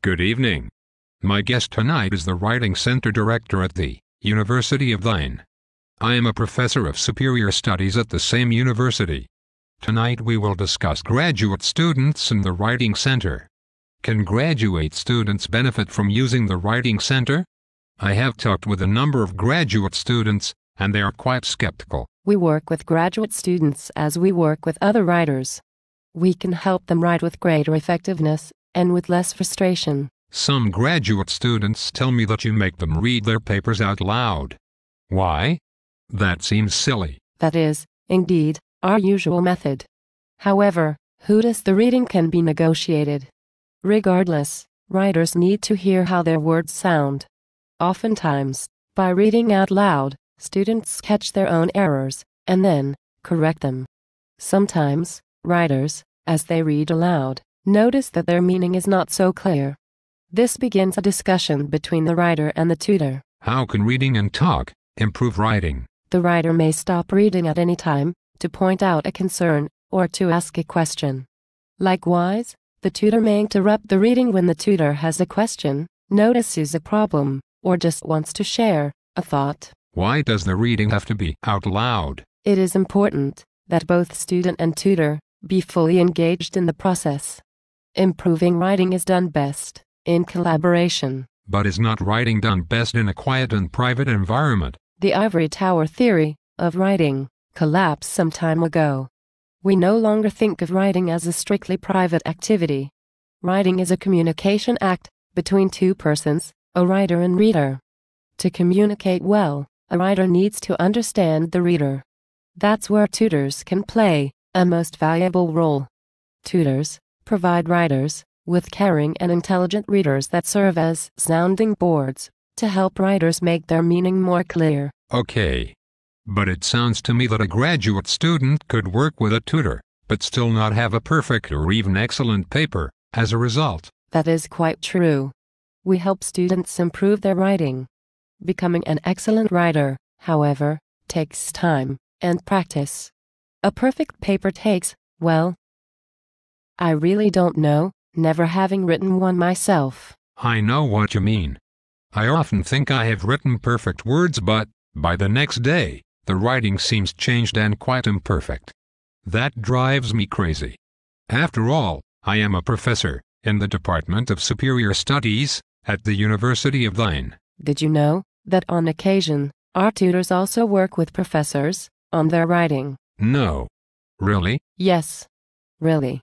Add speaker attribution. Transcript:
Speaker 1: Good evening. My guest tonight is the Writing Center Director at the University of Leiden. I am a professor of superior studies at the same university. Tonight we will discuss graduate students and the Writing Center. Can graduate students benefit from using the Writing Center? I have talked with a number of graduate students, and they are quite skeptical.
Speaker 2: We work with graduate students as we work with other writers. We can help them write with greater effectiveness and with less frustration.
Speaker 1: Some graduate students tell me that you make them read their papers out loud. Why? That seems silly.
Speaker 2: That is, indeed, our usual method. However, who does the reading can be negotiated. Regardless, writers need to hear how their words sound. Oftentimes, by reading out loud, students catch their own errors and then correct them. Sometimes, writers, as they read aloud, notice that their meaning is not so clear. This begins a discussion between the writer and the tutor.
Speaker 1: How can reading and talk improve writing?
Speaker 2: The writer may stop reading at any time to point out a concern or to ask a question. Likewise, the tutor may interrupt the reading when the tutor has a question, notices a problem, or just wants to share a thought.
Speaker 1: Why does the reading have to be out loud?
Speaker 2: It is important that both student and tutor be fully engaged in the process. Improving writing is done best in collaboration.
Speaker 1: But is not writing done best in a quiet and private environment?
Speaker 2: The ivory tower theory of writing collapsed some time ago. We no longer think of writing as a strictly private activity. Writing is a communication act between two persons, a writer and reader. To communicate well, a writer needs to understand the reader. That's where tutors can play a most valuable role. Tutors provide writers with caring and intelligent readers that serve as sounding boards to help writers make their meaning more clear.
Speaker 1: Okay. But it sounds to me that a graduate student could work with a tutor, but still not have a perfect or even excellent paper as a result.
Speaker 2: That is quite true. We help students improve their writing. Becoming an excellent writer, however, takes time and practice. A perfect paper takes, well, I really don't know, never having written one myself.
Speaker 1: I know what you mean. I often think I have written perfect words, but by the next day, the writing seems changed and quite imperfect. That drives me crazy. After all, I am a professor in the Department of Superior Studies at the University of Leiden.
Speaker 2: Did you know that on occasion, our tutors also work with professors on their writing?
Speaker 1: No. Really?
Speaker 2: Yes. Really.